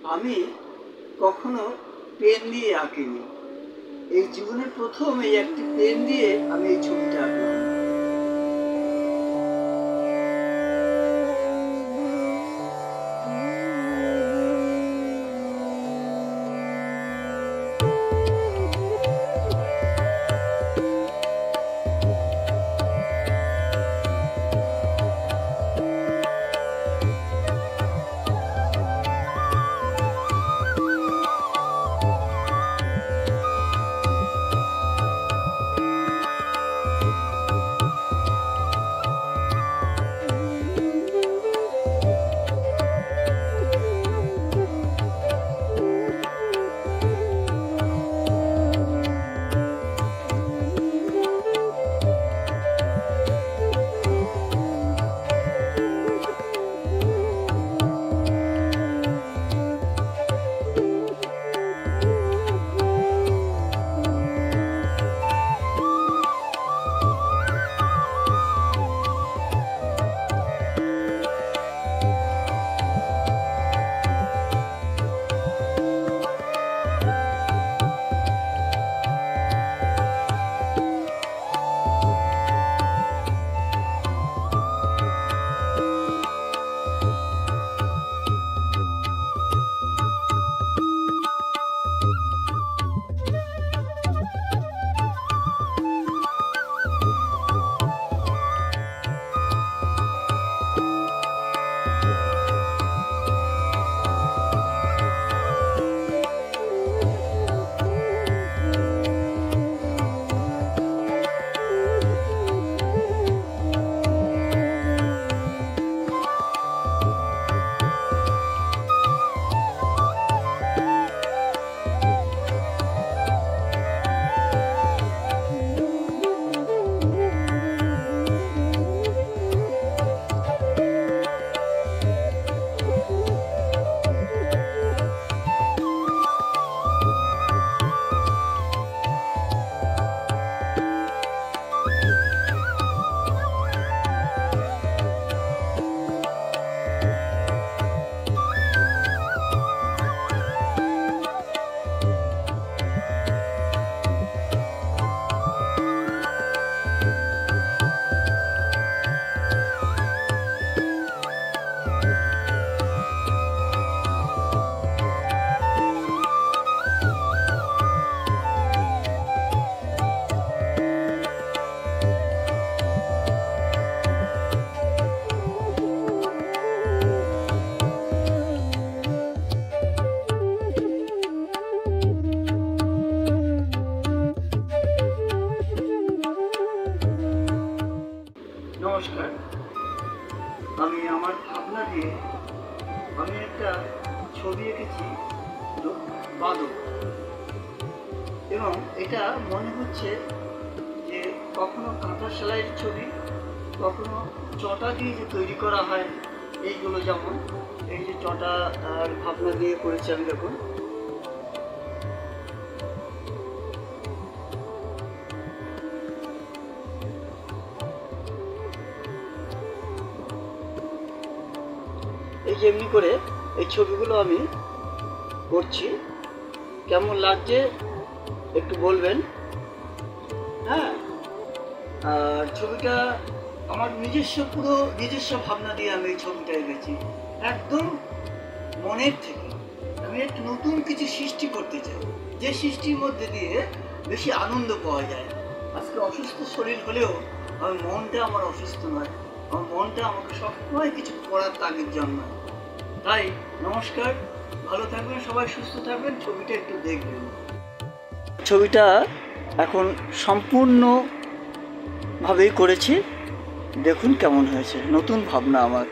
আমি কখনো পেন দিয়ে আঁকিনি। এই জীবনের প্রথম এই একটি পেন দিয়ে আমি এই ছবিটা আঁকলাম। নমস্কার, আমি আমার ভাবনা দিয়ে আমি একটা ছবি এঁকেছি বাদক, এবং এটা মনে হচ্ছে যে কখনো কাঁথা সেলাইয়ের ছবি, কখনো চটা দিয়ে যে তৈরি করা হয় এইগুলো, যেমন এই যে চটা আর ভাবনা দিয়ে করেছি আমি। দেখুন, এই যে এমনি করে এই ছবিগুলো আমি করছি। কেমন লাগছে একটু বলবেন। হ্যাঁ, আর ছবিটা আমার পুরো নিজস্ব ভাবনা দিয়ে আমি এই ছবিটা এঁকেছি, একদম মনের থেকে। আমি একটু নতুন কিছু সৃষ্টি করতে চাই, যে সৃষ্টির মধ্যে দিয়ে বেশি আনন্দ পাওয়া যায়। আজকে অসুস্থ শরীর হলেও আমার মনটা আমার অসুস্থ নয়, আমার মনটা আমাকে সবসময় কিছু করার তাগিদ জন্মায়। তাই নমস্কার, ভালো থাকবেন সবাই, সুস্থ থাকবেন। ছবিটা একটু দেখবেন। ছবিটা এখন সম্পূর্ণভাবেই করেছি, দেখুন কেমন হয়েছে। নতুন ভাবনা আমার।